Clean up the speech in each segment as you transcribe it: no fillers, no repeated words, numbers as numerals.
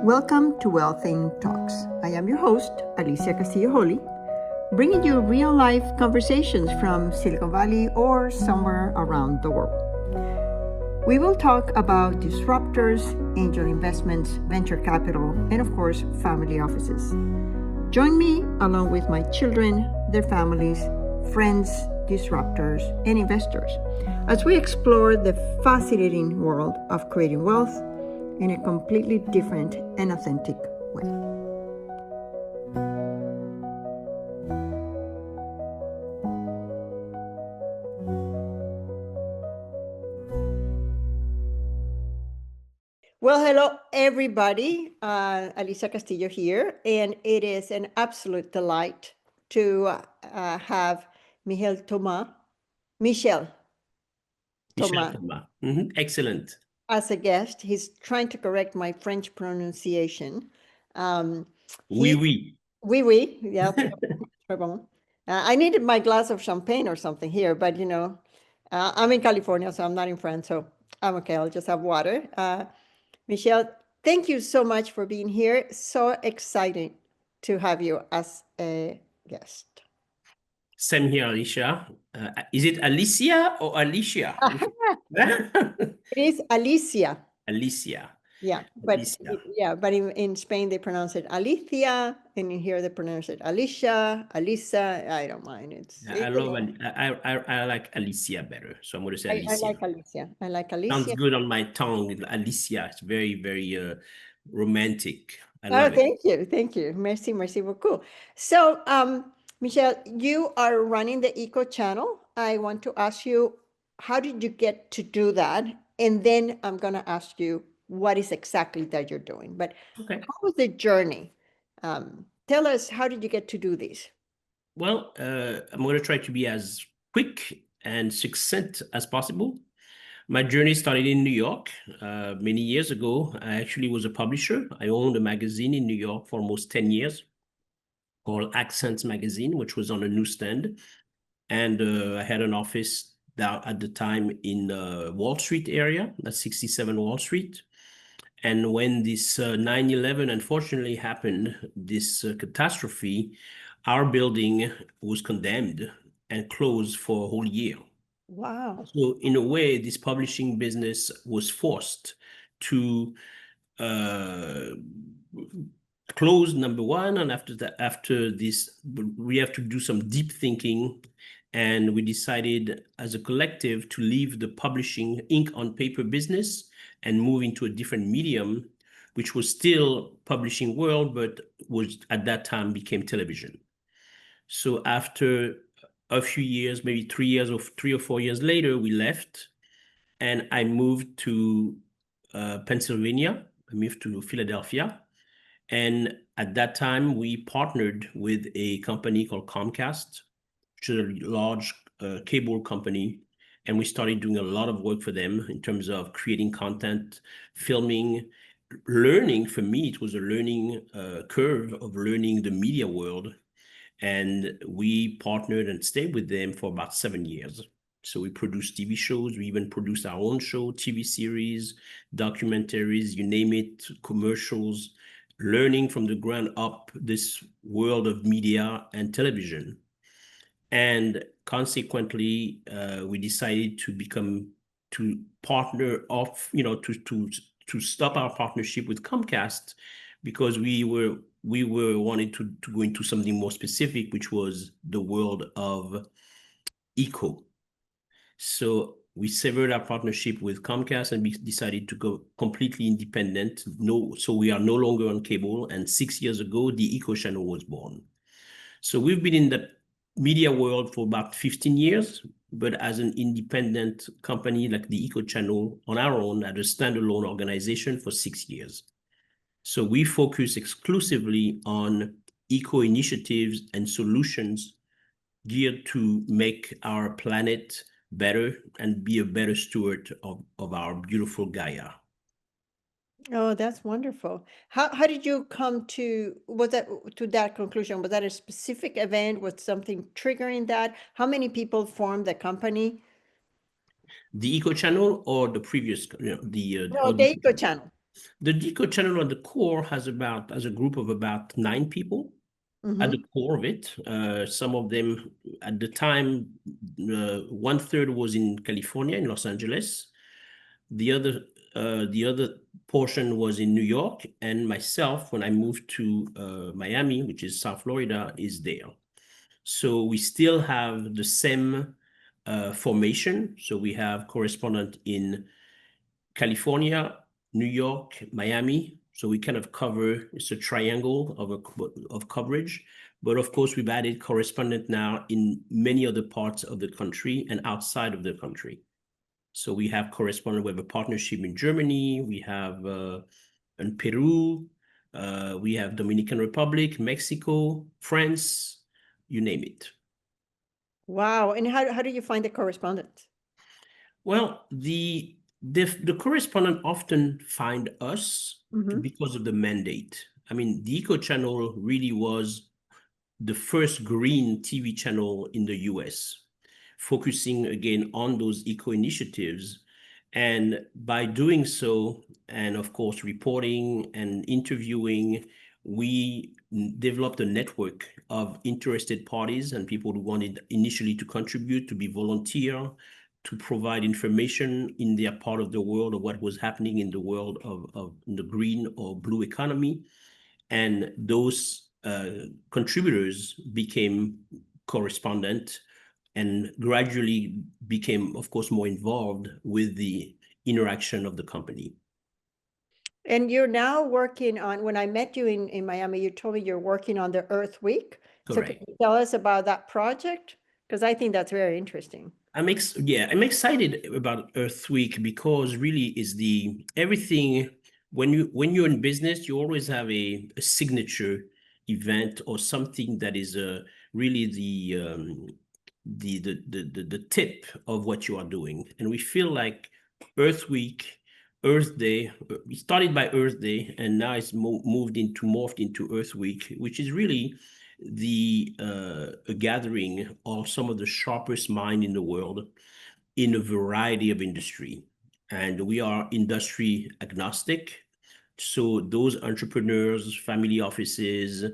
Welcome to Wealthing Talks. I am your host, Alicia Castillo Holley, bringing you real-life conversations from Silicon Valley or somewhere around the world. We will talk about disruptors, angel investments, venture capital, and of course, family offices. Join me along with my children, their families, friends, disruptors, and investors as we explore the fascinating world of creating wealth in a completely different and authentic way. Well, hello, everybody. Alicia Castillo here, and it is an absolute delight to have Michel Thomas, Michel Michel Thomas, Thomas. Excellent. as a guest. He's trying to correct my French pronunciation. Oui, He, oui. oui, yeah, très bon. I needed my glass of champagne or something here, but I'm in California, so I'm not in France, so I'm okay. I'll just have water. Michel, thank you so much for being here. So exciting to have you as a guest. Same here, Alicia. Is it Alicia or Alicia? It is Alicia. Alicia. Yeah, Alicia. but in Spain they pronounce it Alicia, and in here they pronounce it Alicia, Alisa. I don't mind. I love I like Alicia better, so I'm going to say I Alicia. like Alicia. I like Sounds Alicia. good on my tongue, Alicia. It's very, very romantic. I Oh, love it. thank you. Merci, merci beaucoup. So, Michelle, you are running the Eco Channel. I want to ask you, how did you get to do that? And then I'm going to ask you what is exactly that you're doing. But Okay. how was the journey? Tell us, how did you get to do this? Well, I'm going to try to be as quick and succinct as possible. My journey started in New York many years ago. I actually was a publisher. I owned a magazine in New York for almost 10 years called Accents Magazine, which was on a newsstand. And I had an office down at the time in Wall Street area, that's 67 Wall Street. And when this 9/11 unfortunately happened, this catastrophe, our building was condemned and closed for a whole year. Wow. So in a way, this publishing business was forced to uh, close, number one, and after this, we have to do some deep thinking, and we decided as a collective to leave the publishing ink on paper business and move into a different medium, which was still publishing world, but was at that time became television. So after a few years, maybe 3 years or 3 or 4 years later, we left, and I moved to Pennsylvania. I moved to Philadelphia, and at that time, we partnered with a company called Comcast, which is a large cable company, and we started doing a lot of work for them in terms of creating content, filming, learning. For me, it was a learning curve of learning the media world. And we partnered and stayed with them for about 7 years. So we produced TV shows. We even produced our own show, TV series, documentaries, you name it, commercials, learning from the ground up this world of media and television. And consequently, we decided to partner off, to stop our partnership with Comcast because we were wanting to go into something more specific, which was the world of eco. So we severed our partnership with Comcast and we decided to go completely independent. So we are no longer on cable. And 6 years ago, the Eco Channel was born. So we've been in the media world for about 15 years, but as an independent company like the Eco Channel on our own, as a standalone organization for 6 years. So we focus exclusively on eco initiatives and solutions geared to make our planet better and be a better steward of our beautiful Gaia. Oh, that's wonderful. How did you come to that conclusion? Was that a specific event? Was something triggering that? How many people formed the company? The Eco Channel or the previous, the No, the Eco Channel. The Eco Channel at the core has a group of about 9 people at the core of it. Some of them at the time, 1/3 was in California, in Los Angeles. The other portion was in New York, and myself, when I moved to Miami, which is South Florida, is there. So we still have the same formation. So we have correspondent in California, New York, Miami. So we kind of cover, it's a triangle of coverage. But of course, we've added correspondent now in many other parts of the country and outside of the country. So we have correspondent, we have a partnership in Germany, we have in Peru, we have Dominican Republic, Mexico, France, you name it. Wow. And how do you find the correspondent? Well, the correspondent often find us because of the mandate. I mean, the Eco Channel really was the first green TV channel in the US, focusing again on those eco initiatives. And by doing so, and of course, reporting and interviewing, we developed a network of interested parties and people who wanted initially to contribute, to be volunteer, to provide information in their part of the world of what was happening in the world of the green or blue economy. And those contributors became correspondent and gradually became, of course, more involved with the interaction of the company. And you're now working on, when I met you in Miami, you told me you're working on the Earth Week. Correct. So can you tell us about that project? Because I think that's very interesting. I'm excited about Earth Week because really is everything when you're in business, you always have a signature event or something that is really the tip of what you are doing. And we feel like Earth Week, Earth Day, we started by Earth Day, and now it's morphed into Earth Week, which is really a gathering of some of the sharpest mind in the world in a variety of industry. And we are industry agnostic. So those entrepreneurs, family offices,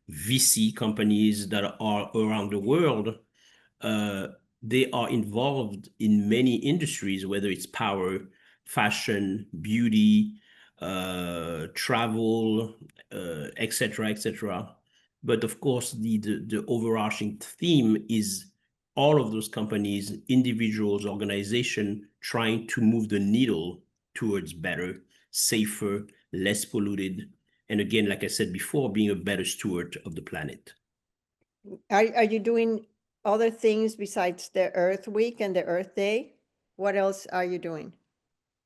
VC companies that are around the world, they are involved in many industries, whether it's power, fashion, beauty, travel, et cetera, et cetera. But of course, the overarching theme is all of those companies, individuals, organizations trying to move the needle towards better, safer, less polluted. And again, like I said before, being a better steward of the planet. Are you doing other things besides the Earth Week and the Earth Day? What else are you doing?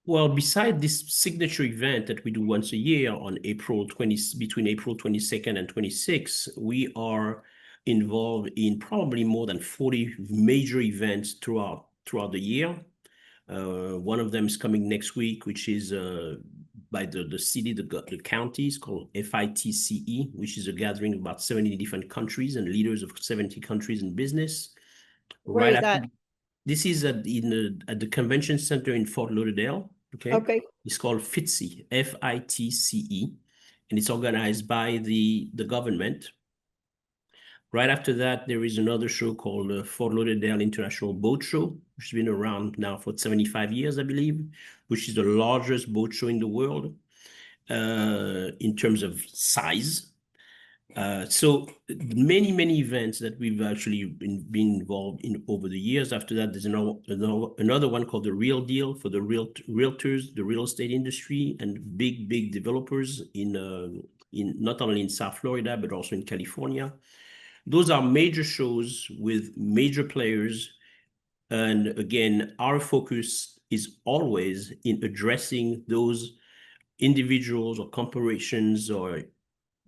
Well, beside this signature event that we do once a year on between April 22nd and 26th, we are involved in probably more than 40 major events throughout the year. One of them is coming next week, which is by the city, the county is called FITCE, which is a gathering of about 70 different countries and leaders of 70 countries in business. Where is that? This is at the convention center in Fort Lauderdale. Okay. It's called FITCE, FITCE, and it's organized by the government. Right after that, there is another show called Fort Lauderdale International Boat Show, which has been around now for 75 years, I believe, which is the largest boat show in the world in terms of size. So many events that we've actually been involved in over the years. After that, there's another one called The Real Deal for the realtors, the real estate industry, and big developers in not only in South Florida, but also in California. Those are major shows with major players. And again, our focus is always in addressing those individuals or corporations or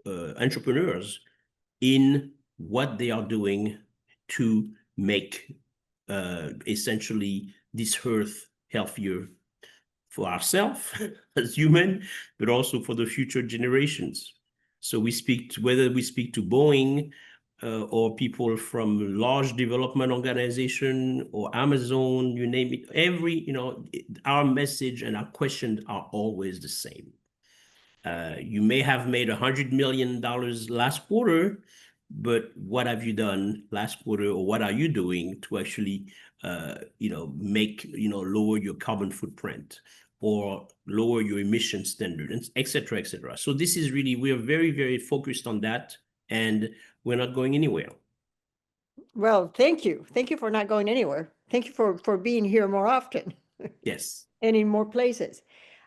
entrepreneurs in what they are doing to make essentially this earth healthier for ourselves as human, but also for the future generations. So whether we speak to Boeing, or people from large development organization or Amazon, you name it, our message and our questions are always the same. You may have made $100 million last quarter, but what have you done last quarter, or what are you doing to actually, lower your carbon footprint or lower your emission standard, and et cetera, et cetera. So this is really, we are very, very focused on that, and we're not going anywhere. Well, thank you. Thank you for not going anywhere. Thank you for being here more often. Yes. And in more places.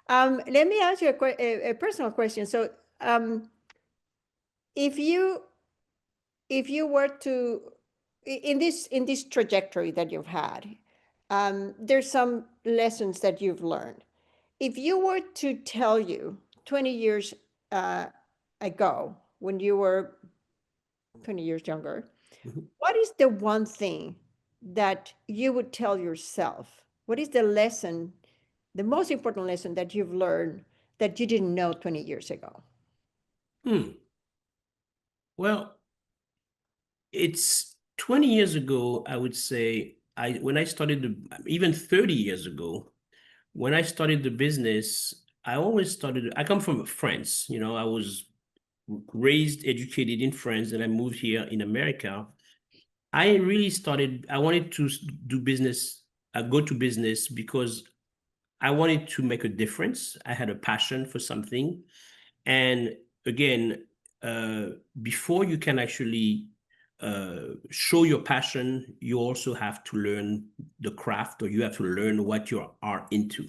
Let me ask you a personal question. So, if you were to, in this trajectory that you've had, there's some lessons that you've learned. If you were to tell you 20 years ago, when you were 20 years younger, what is the one thing that you would tell yourself? What is the lesson, the most important lesson that you've learned that you didn't know 20 years ago? Well, it's 20 years ago, I would say, when I started, even 30 years ago, when I started the business, I come from France. I was raised, educated in France, and I moved here in America. I wanted to do business, go to business because I wanted to make a difference. I had a passion for something. And again, before you can actually show your passion, you also have to learn the craft, or you have to learn what you are into.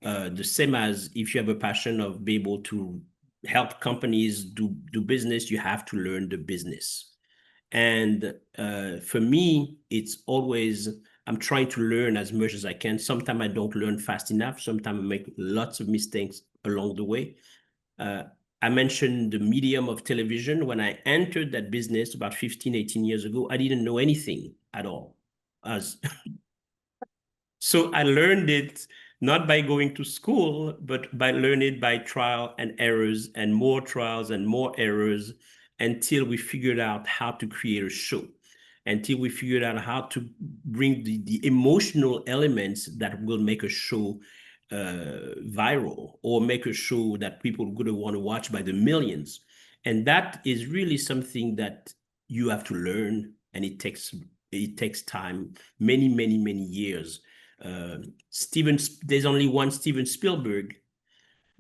The same as if you have a passion of being able to help companies do business, you have to learn the business. And for me, it's always, I'm trying to learn as much as I can. Sometimes I don't learn fast enough. Sometimes I make lots of mistakes along the way. I mentioned the medium of television. When I entered that business about 15, 18 years ago, I didn't know anything at all. So I learned it not by going to school, but by learning it by trial and errors, and more trials and more errors, until we figured out how to create a show, until we figured out how to bring the emotional elements that will make a show viral, or make a show that people are going to want to watch by the millions. And that is really something that you have to learn, and it takes time, many, many, many years. There's only one Steven Spielberg,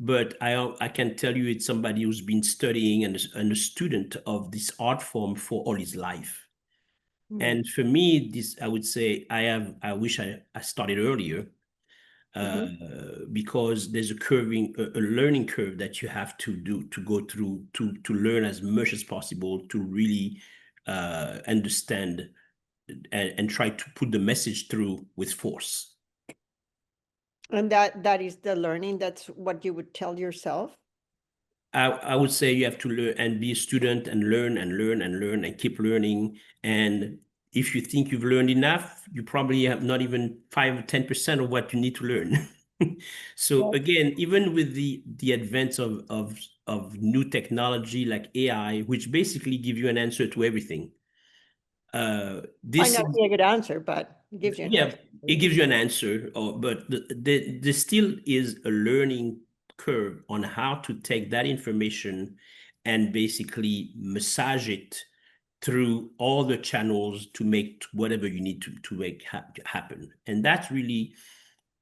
but I can tell you it's somebody who's been studying and a student of this art form for all his life. And for me, I would say I wish I started earlier, because there's a learning curve that you have to go through to learn as much as possible, to really understand and try to put the message through with force. And that is the learning. That's what you would tell yourself? I would say you have to learn and be a student and learn and learn and learn and keep learning. And if you think you've learned enough, you probably have not even 5 or 10% of what you need to learn. So again, even with the advance of new technology like AI, which basically give you an answer to everything. Might not be a good answer, but it gives you an answer. It gives you an answer, but there still is a learning curve on how to take that information and basically massage it through all the channels to make whatever you need to make happen. And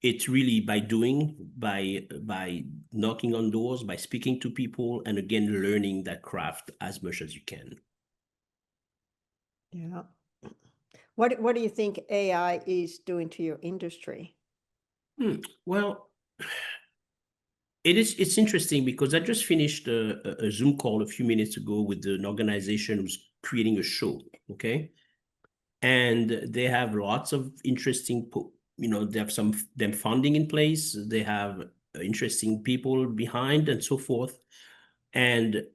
it's really by doing, by knocking on doors, by speaking to people, and again, learning that craft as much as you can. Yeah. What do you think AI is doing to your industry? Well, it's interesting because I just finished a Zoom call a few minutes ago with an organization who's creating a show, okay? And they have lots of interesting, they have them funding in place, they have interesting people behind and so forth. And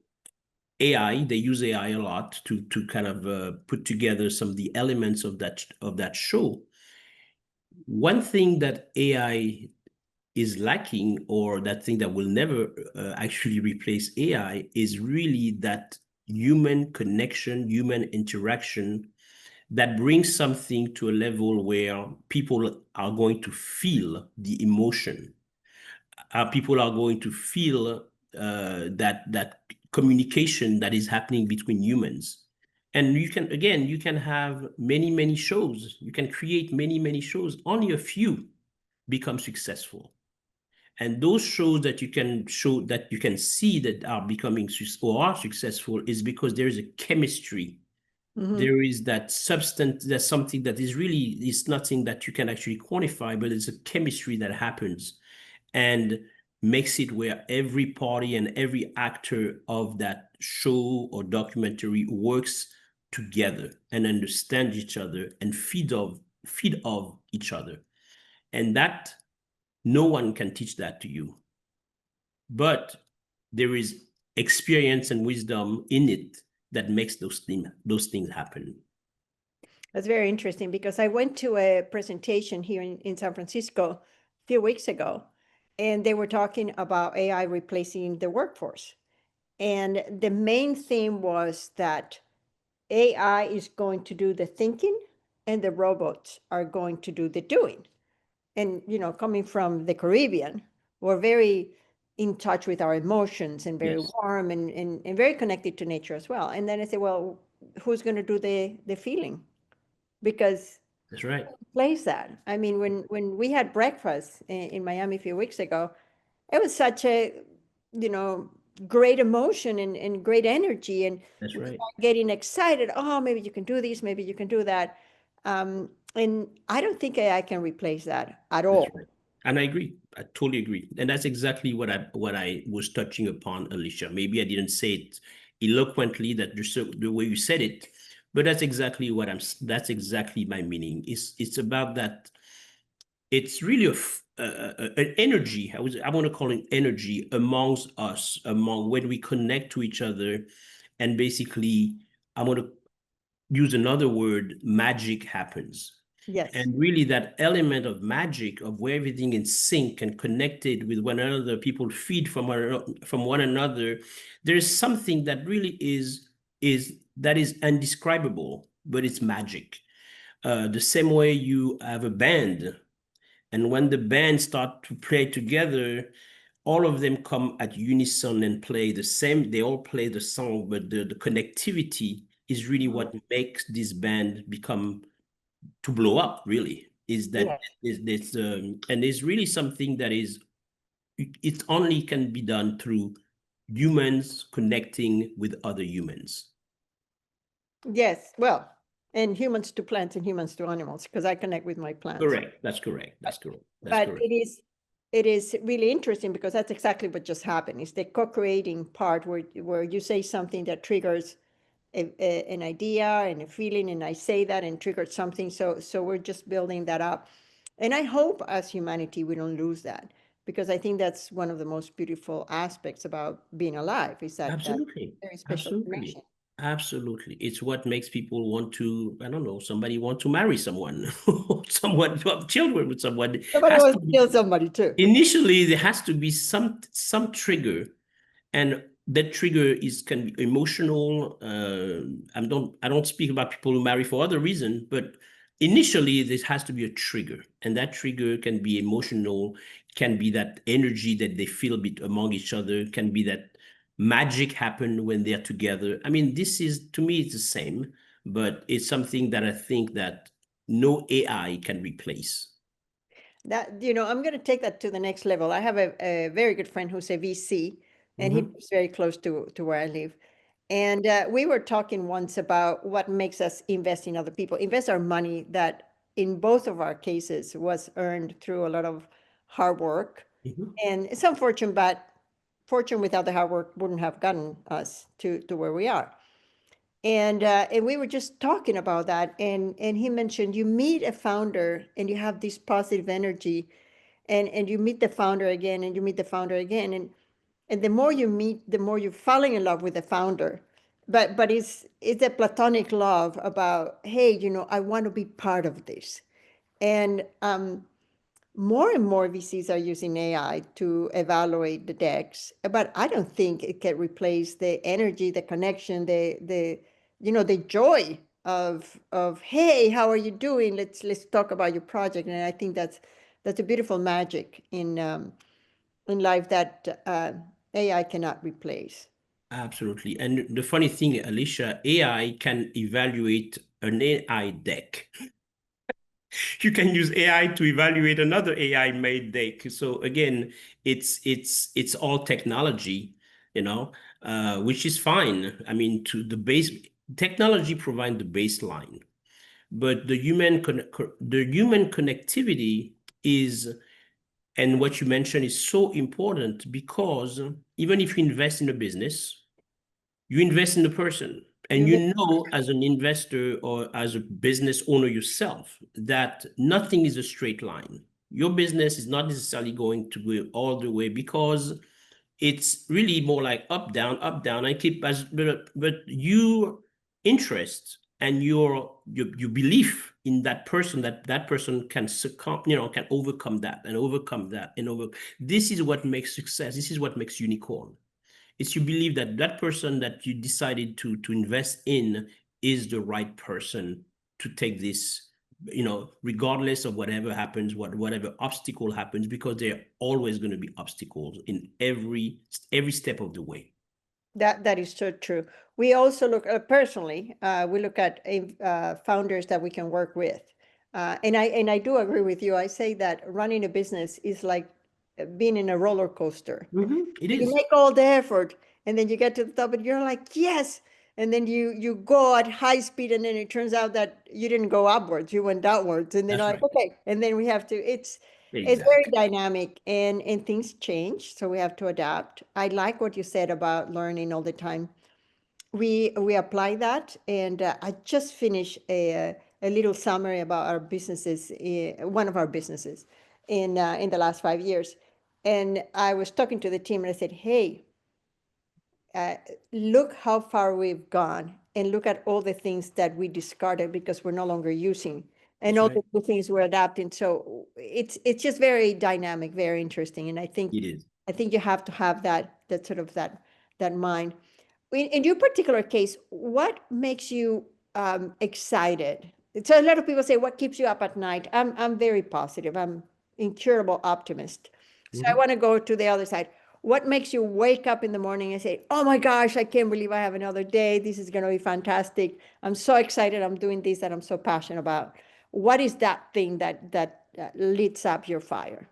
AI, they use AI a lot to kind of put together some of the elements of that show. One thing that AI is lacking, or that thing that will never actually replace AI, is really that human connection, human interaction that brings something to a level where people are going to feel the emotion. People are going to feel that communication that is happening between humans. And you can have many shows. You can create many shows. Only a few become successful. And those shows that you can show that you can see that are becoming or are successful is because there is a chemistry. There is that substance, there's something that is nothing that you can actually quantify, but it's a chemistry that happens and makes it where every party and every actor of that show or documentary works together and understand each other and feed off each other. And that no one can teach that to you. But there is experience and wisdom in it that makes those things happen. That's very interesting because I went to a presentation here in San Francisco a few weeks ago, and they were talking about AI replacing the workforce. And the main theme was that AI is going to do the thinking and the robots are going to do the doing. And, coming from the Caribbean, we're very in touch with our emotions and very Yes, warm and very connected to nature as well. And then I said, well, who's going to do the feeling? Because that's right. plays that. I mean, when we had breakfast in Miami a few weeks ago, it was such a, you know, great emotion and great energy. And That's we right. start getting excited. Oh, maybe you can do this, maybe you can do that. And I don't think AI can replace that at That's all. right. And I agree. I totally agree. And that's exactly what I was touching upon, Alicia. Maybe I didn't say it eloquently that the way you said it, but that's exactly my meaning. It's about that. It's really an energy. I want to call it energy amongst us, among when we connect to each other, and basically, I want to use another word, magic happens. Yes. And really that element of magic of where everything is sync and connected with one another, people feed from one another. There's something that really is indescribable, but it's magic. The same way you have a band, and when the band start to play together, all of them come at unison and play the same. They all play the song, but the connectivity is really what makes this band become to blow up. Really, is that Yeah. is this and it's really something that is it only can be done through humans connecting with other humans. Yes. Well, and humans to plants and humans to animals, because I connect with my plants. Correct. That's correct. That's correct. That's But correct. it is really interesting because that's exactly what just happened. Is the co-creating part where you say something that triggers an idea and a feeling, and I say that and triggered something. So we're just building that up, and I hope as humanity we don't lose that, because I think that's one of the most beautiful aspects about being alive is that Absolutely. very special Absolutely. connection. Absolutely. It's what makes people want to, I don't know, somebody want to marry someone, someone to have children with someone. Somebody Has wants to to be, kill somebody too. initially there has to be some trigger, and that trigger is can be emotional. I don't speak about people who marry for other reasons, but initially this has to be a trigger, and that trigger can be emotional, can be that energy that they feel among each other, can be that magic happen when they're together. I mean, this is to me it's the same, but it's something that I think that no AI can replace. That, I'm going to take that to the next level. I have a very good friend who's a VC, and he Mhm. lives very close to where I live. And we were talking once about what makes us invest in other people, invest our money that in both of our cases was earned through a lot of hard work Mhm. and some fortune, but fortune without the hard work wouldn't have gotten us to where we are. And we were just talking about that, and he mentioned you meet a founder and you have this positive energy, and you meet the founder again and you meet the founder again, and the more you meet, the more you're falling in love with the founder. But it's a platonic love about, hey, I want to be part of this. And more and more VCs are using AI to evaluate the decks, but I don't think it can replace the energy, the connection, the joy of hey, how are you doing? Let's talk about your project. And I think that's a beautiful magic in life that AI cannot replace. Absolutely. And the funny thing, Alicia, AI can evaluate an AI deck. You can use AI to evaluate another AI made deck. So again, it's all technology, which is fine. I mean, to the base technology provide the baseline, but the human connectivity is, and what you mentioned is so important, because even if you invest in a business, you invest in the person. And You you know, as an investor or as a business owner yourself, that nothing is a straight line. Your business is not necessarily going to go all the way, because it's really more like up, down. I keep as but your interest and your belief in that person, that person can succumb, can overcome that and overcome that and over. This is what makes success. This is what makes unicorn. It's you believe that that person that you decided to invest in is the right person to take this, regardless of whatever happens, whatever obstacle happens, because there are always going to be obstacles in every step of the way. That is so true. We also look personally. We look at founders that we can work with, and I do agree with you. I say that running a business is like being in a roller coaster. It You is. make all the effort, and then you get to the top, and you're like, yes. And then you go at high speed, and then it turns out that you didn't go upwards, you went downwards, and then That's like, right. okay, and then we have to. It's very Exactly. dynamic, and things change, so we have to adapt. I like what you said about learning all the time. We apply that, and I just finished a little summary about our businesses, one of our businesses, in the last 5 years, and I was talking to the team, and I said, hey, look how far we've gone, and look at all the things that we discarded because we're no longer using, and That's all right. the new things we're adapting. So it's just very dynamic, very interesting, and I think It is. I think you have to have that sort of that mind. In your particular case, what makes you excited? So a lot of people say, "What keeps you up at night?" I'm very positive. I'm incurable optimist. So I Mhm. want to go to the other side. What makes you wake up in the morning and say, "Oh my gosh, I can't believe I have another day. This is going to be fantastic. I'm so excited. I'm doing this that I'm so passionate about." What is that thing that lights up your fire?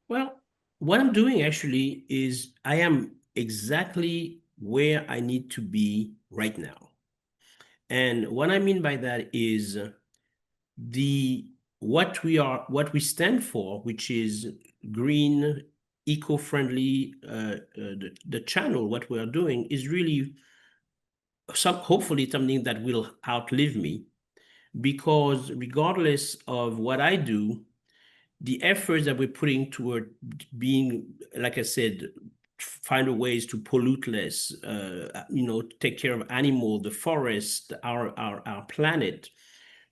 Well, what I'm doing actually is I am exactly where I need to be right now. And what I mean by that is the what we stand for, which is green, eco-friendly, the channel, what we are doing is really hopefully something that will outlive me, because regardless of what I do, the efforts that we're putting toward being, like I said, find a ways to pollute less, take care of animal, the forest, our planet.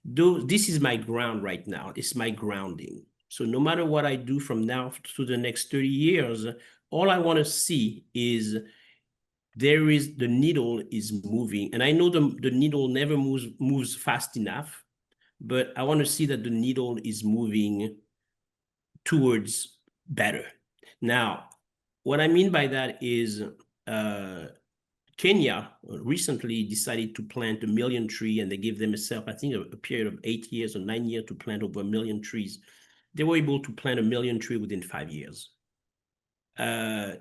This is my ground right now. It's my grounding. So no matter what I do from now to the next 30 years, all I want to see is the needle is moving. And I know the needle never moves fast enough, but I want to see that the needle is moving towards better. Now, what I mean by that is uh, Kenya recently decided to plant 1 million trees, and they gave themselves, I think, a period of 8 years or 9 years to plant over 1 million trees. They were able to plant 1 million trees within 5 years.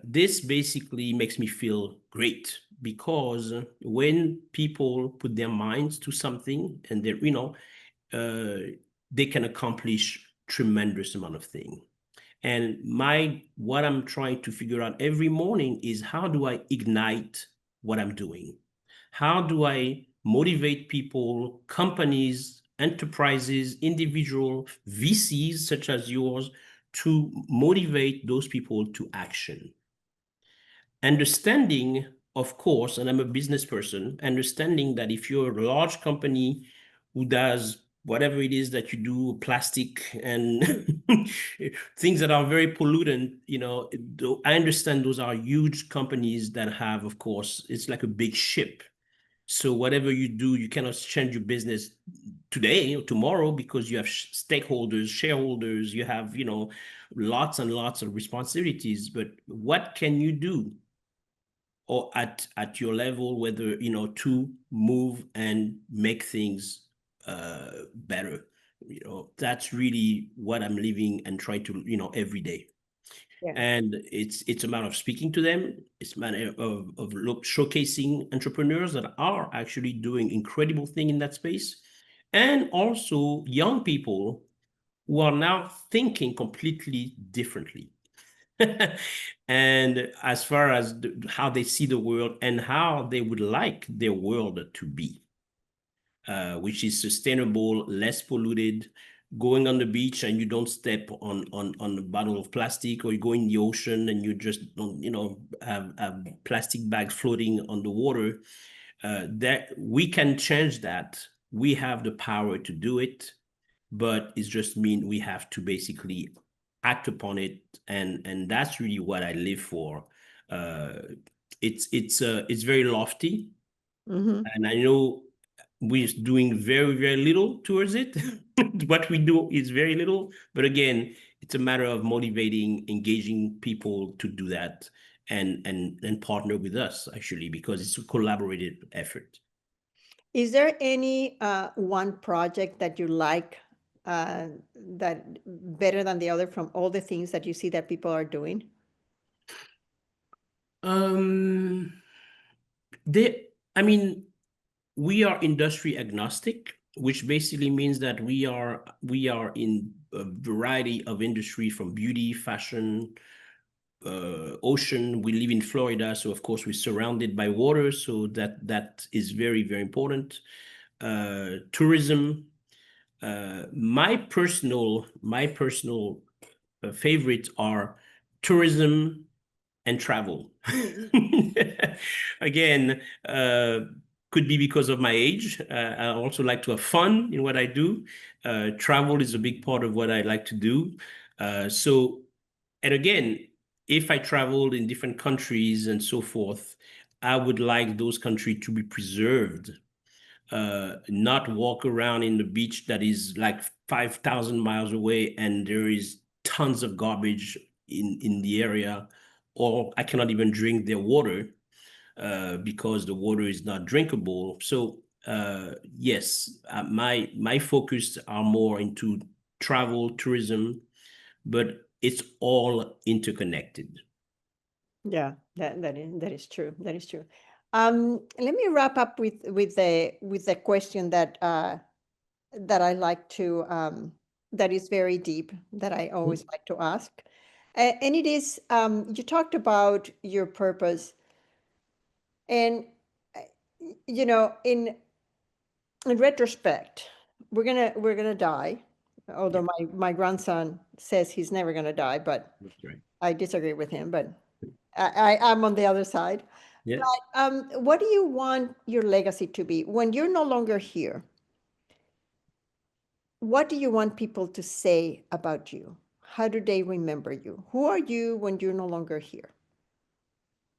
This basically makes me feel great, because when people put their minds to something, and they can accomplish tremendous amount of things. And what I'm trying to figure out every morning is, how do I ignite what I'm doing? How do I motivate people, companies, enterprises, individual VCs such as yours, to motivate those people to action? Understanding, of course, and I'm a business person, understanding that if you're a large company who does whatever it is that you do, plastic and things that are very pollutant, I understand those are huge companies that have, of course, it's like a big ship. So whatever you do, you cannot change your business today or tomorrow because you have stakeholders, shareholders, you have, lots and lots of responsibilities. But what can you do or at your level, whether, to move and make things better? That's really what I'm living and try to, every day. Yeah. And it's a matter of speaking to them. It's a matter of showcasing entrepreneurs that are actually doing incredible thing in that space, and also young people who are now thinking completely differently. And as far as how they see the world and how they would like their world to be, which is sustainable, less polluted, going on the beach and you don't step on a bottle of plastic, or you go in the ocean and you just don't, have plastic bags floating on the water. That we can change that. We have the power to do it, but it's just mean we have to basically act upon it, and that's really what I live for. It's very lofty, and I know we're doing very, very little towards it. What we do is very little, but again, it's a matter of motivating, engaging people to do that, and partner with us, actually, because it's a collaborative effort. Is there any one project that you like that better than the other from all the things that you see that people are doing? Um, they, I mean, we are industry agnostic, which basically means that we are in a variety of industry, from beauty, fashion, ocean. We live in Florida, so of course we're surrounded by water, so that is very, very important. Tourism. My personal favorites are tourism and travel. Again, could be because of my age. I also like to have fun in what I do. Travel is a big part of what I like to do. And again, if I traveled in different countries and so forth, I would like those countries to be preserved, not walk around in the beach that is like 5,000 miles away and there is tons of garbage in the area, or I cannot even drink their water because the water is not drinkable. So yes, my focus are more into travel, tourism, but it's all interconnected. Yeah, that is true. That is true. Let me wrap up with the question that I like to that is very deep, that I always like to ask, and it is, you talked about your purpose, and uh, in retrospect, we're gonna die. Although Yeah, my grandson says he's never gonna die, but that's right. I disagree with him. But I'm on the other side. Yeah. What do you want your legacy to be when you're no longer here? What do you want people to say about you? How do they remember you? Who are you when you're no longer here?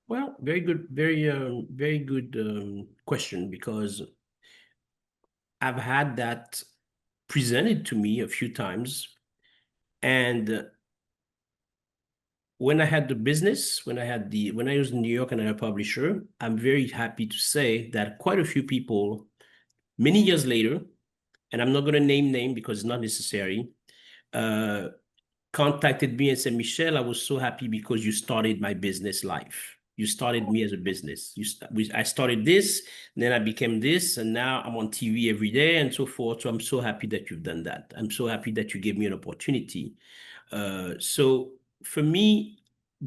Well, very good, very good question, because I've had that presented to me a few times. And when I had the business, when I was in New York and I had a publisher, I'm very happy to say that quite a few people, many years later, and I'm not going to name because it's not necessary, uh, contacted me and said, Michel, I was so happy because you started my business life. You started me as a business. I started this, then I became this, and now I'm on TV every day and so forth. So I'm so happy that you've done that. I'm so happy that you gave me an opportunity. So for me,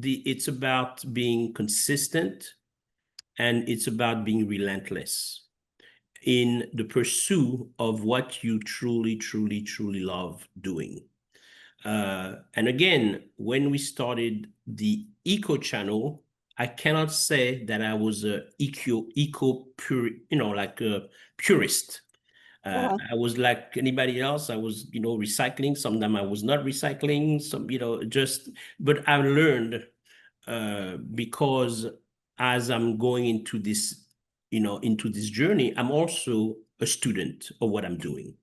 it's about being consistent, and it's about being relentless in the pursuit of what you truly, truly, truly love doing. And again, when we started the eco channel, I cannot say that I was a eco pure, like a purist. I was like anybody else. I was, recycling. Sometimes I was not recycling. But I learned because as I'm going into this journey, I'm also a student of what I'm doing.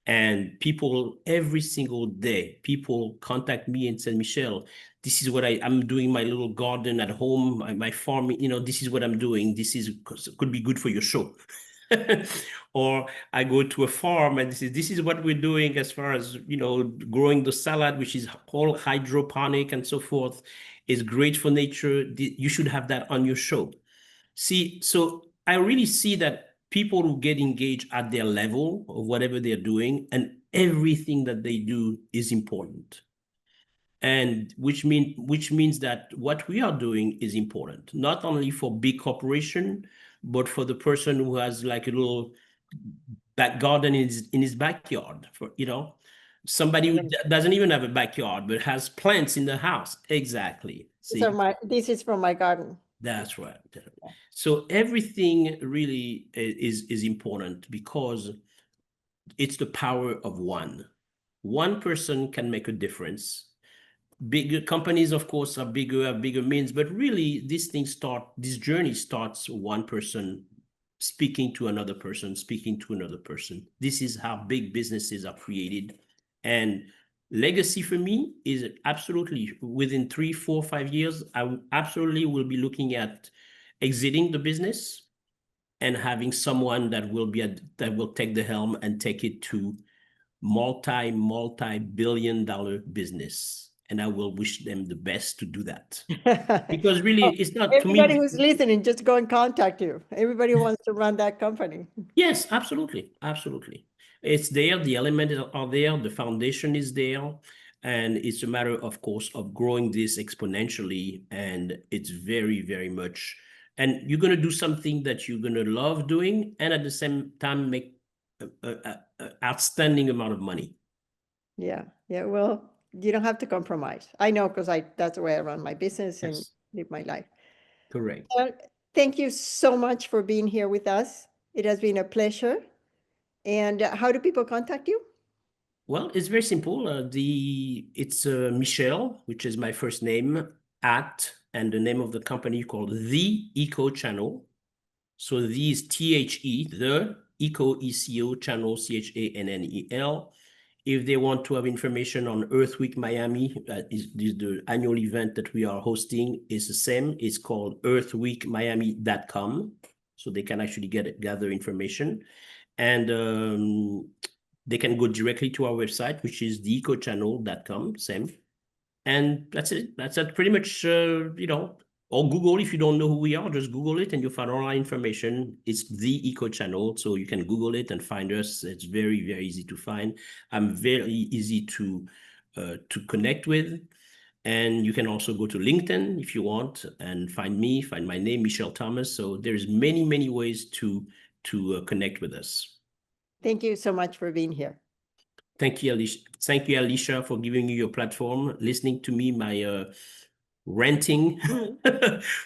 And people, every single day, people contact me and say, Michel, this is what I'm doing, my little garden at home, my farm, this is what I'm doing. Could be good for your show. Or I go to a farm and this is what we're doing as far as, growing the salad, which is all hydroponic and so forth, is great for nature. You should have that on your show. See, so I really see that people who get engaged at their level of whatever they're doing, and everything that they do is important. And which means that what we are doing is important, not only for big corporation, but for the person who has like a little back garden in his backyard, somebody who doesn't even have a backyard but has plants in the house. Exactly. See, this is from my garden. That's right. So everything really is important because it's the power of one. One person can make a difference. Bigger companies, of course, have bigger means, but really this journey starts one person speaking to another person, speaking to another person. This is how big businesses are created. And legacy for me is absolutely within 3, 4, 5 years, I absolutely will be looking at exiting the business and having someone that will take the helm and take it to multi-billion-dollar business. And I will wish them the best to do that. Because really, it's not to me. Everybody who's listening, just go and contact you. Everybody wants to run that company. Yes, absolutely. Absolutely. It's there. The elements are there. The foundation is there. And it's a matter, of course, of growing this exponentially. And it's very, very much. And you're going to do something that you're going to love doing, and at the same time make an outstanding amount of money. Yeah. Yeah. Well, you don't have to compromise. I know, because that's the way I run my business and live my life. Correct. Thank you so much for being here with us. It has been a pleasure. And how do people contact you? Well, it's very simple. It's Michel, which is my first name, and the name of the company called The Eco Channel. So the is THE, the ECO Channel, CHANNEL. If they want to have information on Earth Week Miami, is the annual event that we are hosting, is the same. It's called earthweekmiami.com. So they can actually gather information. And they can go directly to our website, which is theecochannel.com, same. And that's it. That's pretty much, or Google, if you don't know who we are, just Google it and you'll find all our information. It's The Eco Channel, so you can Google it and find us. It's very, very easy to find. I'm very easy to connect with. And you can also go to LinkedIn if you want and find my name, Michel Thomas. So there's many, many ways to connect with us. Thank you so much for being here. Thank you, Alicia. Thank you, Alicia, for giving me your platform, listening to me, my ranting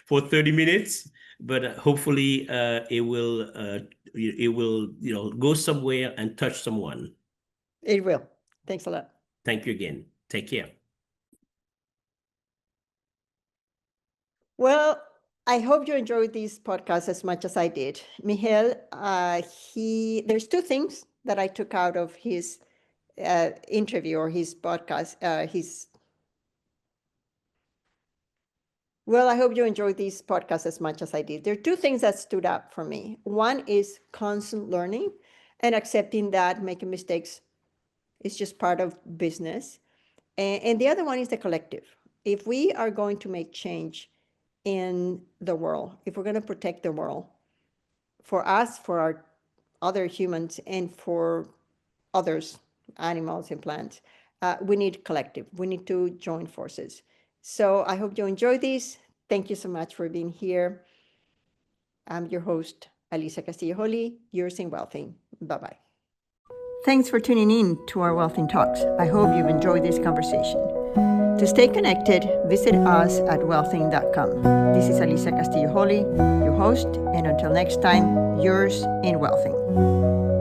for 30 minutes. But hopefully it will go somewhere and touch someone. It will. Thanks a lot. Thank you again. Take care. Well, I hope you enjoyed this podcast as much as I did. Michel, there's two things that I took out of his interview or his podcast. Well, I hope you enjoyed this podcast as much as I did. There are two things that stood out for me. One is constant learning and accepting that making mistakes is just part of business. And the other one is the collective. If we are going to make change in the world, if we're going to protect the world for us, for our other humans, and for others, animals and plants, we need collective. We need to join forces. So I hope you enjoy this. Thank you so much for being here. I'm your host, Alicia Castillo Holley. You're in Wealthing. Bye-bye. Thanks for tuning in to our Wealthing Talks. I hope you've enjoyed this conversation. To stay connected, visit us at wealthing.com. This is Alicia Castillo Holley, your host, and until next time, yours in Wealthing.